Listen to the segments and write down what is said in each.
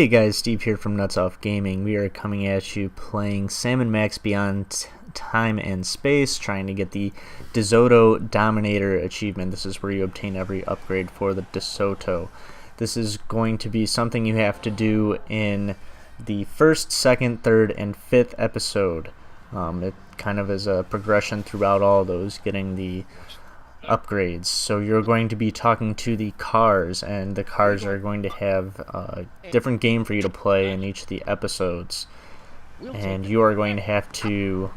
Hey guys, Steve here from Nuts Off Gaming. We are coming at you playing Sam & Max Beyond Time and Space, trying to get the Desoto Dominator achievement. This is where you obtain every upgrade for the Desoto. This is going to be something you have to do in the first, second, third, and fifth episode. It kind of is a progression throughout all those, getting the upgrades. So you're going to be talking to the cars, and the cars are going to have a different game for you to play in each of the episodes, and you are going to have to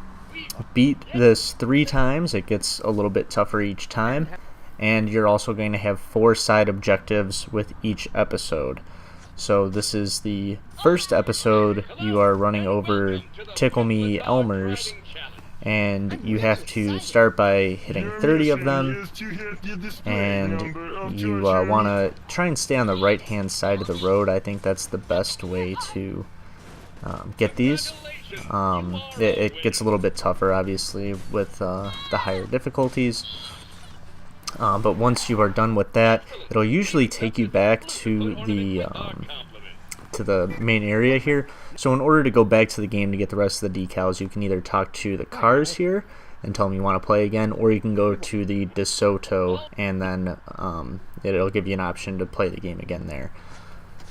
beat this 3 times. It gets a little bit tougher each time, and you're also going to have 4 side objectives with each episode. So this is the first episode. You are running over Tickle Me Elmers, and you have to start by hitting 30 of them, and you want to try and stay on the right hand side of the road. I think that's the best way to get these. It gets a little bit tougher obviously with the higher difficulties, but once you are done with that, it'll usually take you back to the main area here. So in order to go back to the game to get the rest of the decals, you can either talk to the cars here and tell them you want to play again, or you can go to the Desoto and then it'll give you an option to play the game again there.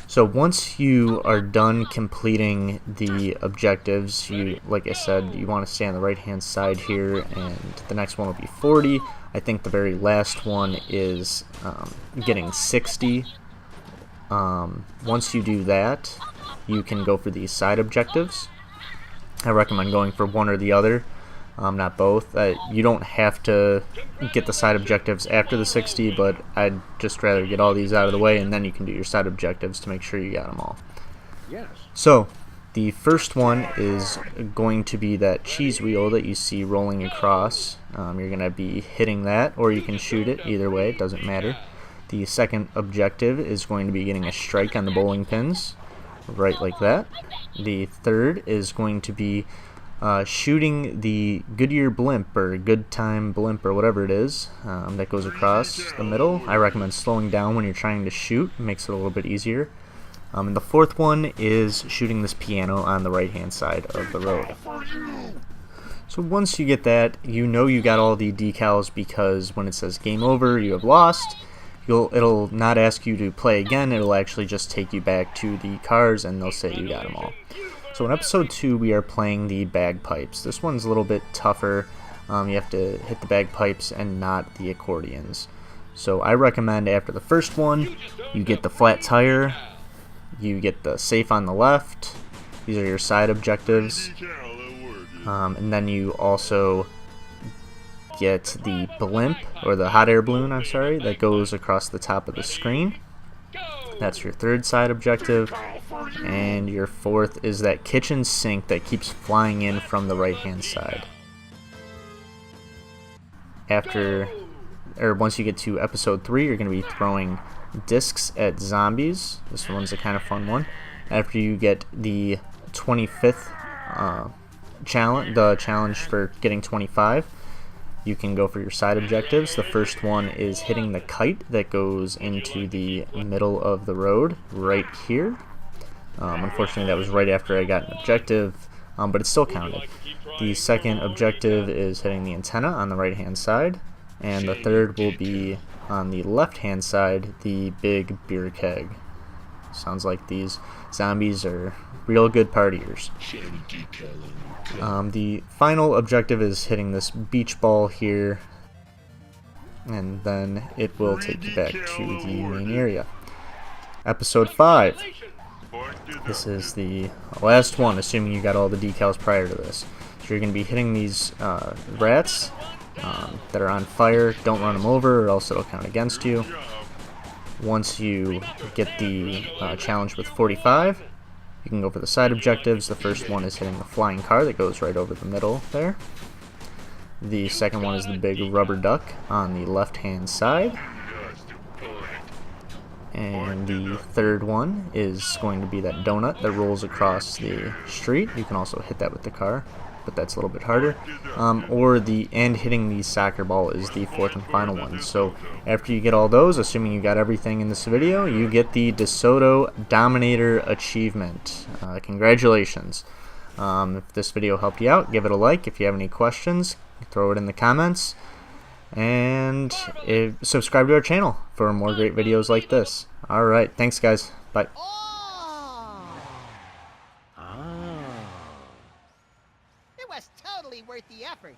So once you are done completing the objectives, like I said, you want to stay on the right hand side here, and the next one will be 40. I think the very last one is getting 60. Once you do that, you can go for these side objectives. I recommend going for one or the other, not both. You don't have to get the side objectives after the 60, but I'd just rather get all these out of the way, and then you can do your side objectives to make sure you got them all. Yes. So the first one is going to be that cheese wheel that you see rolling across. You're going to be hitting that, or you can shoot it. Either way, it doesn't matter. The second objective is going to be getting a strike on the bowling pins, right like that. The third is going to be shooting the Goodyear blimp, or Good Time blimp, or whatever it is, that goes across the middle. I recommend slowing down when you're trying to shoot. It makes it a little bit easier. And the fourth one is shooting this piano on the right hand side of the road. So once you get that, you know you got all the decals, because when it says game over, you have lost. It'll not ask you to play again. It'll actually just take you back to the cars, and they'll say you got them all. So in episode 2, we are playing the bagpipes. This one's a little bit tougher. You have to hit the bagpipes and not the accordions. So I recommend after the first one, you get the flat tire, you get the safe on the left. These are your side objectives. And then you also get the blimp, or the hot air balloon, I'm sorry, that goes across the top of the screen. That's your third side objective. And your fourth is that kitchen sink that keeps flying in from the right hand side. Once you get to episode 3, you're going to be throwing discs at zombies. This one's a kind of fun one. After you get the 25th challenge, the challenge for getting 25, you can go for your side objectives. The first one is hitting the kite that goes into the middle of the road right here. Unfortunately, that was right after I got an objective, but it still counted. The second objective is hitting the antenna on the right hand side, and the third will be on the left hand side, the big beer keg. Sounds like these zombies are real good partiers. The final objective is hitting this beach ball here, and then it will take you back to the main area. Episode 5. This is the last one, assuming you got all the decals prior to this. So you're going to be hitting these rats that are on fire. Don't run them over, or else it'll count against you. Once you get the challenge with 45, you can go for the side objectives. The first one is hitting the flying car that goes right over the middle there. The second one is the big rubber duck on the left hand side. And the third one is going to be that donut that rolls across the street. You can also hit that with the car. but that's a little bit harder. Or the and hitting the soccer ball is the fourth and final one. So after you get all those, assuming you got everything in this video, you get the Desoto Dominator achievement. Congratulations. If this video helped you out, give it a like. If you have any questions, throw it in the comments. And subscribe to our channel for more great videos like this. Alright, thanks guys. Bye. It was totally worth the effort.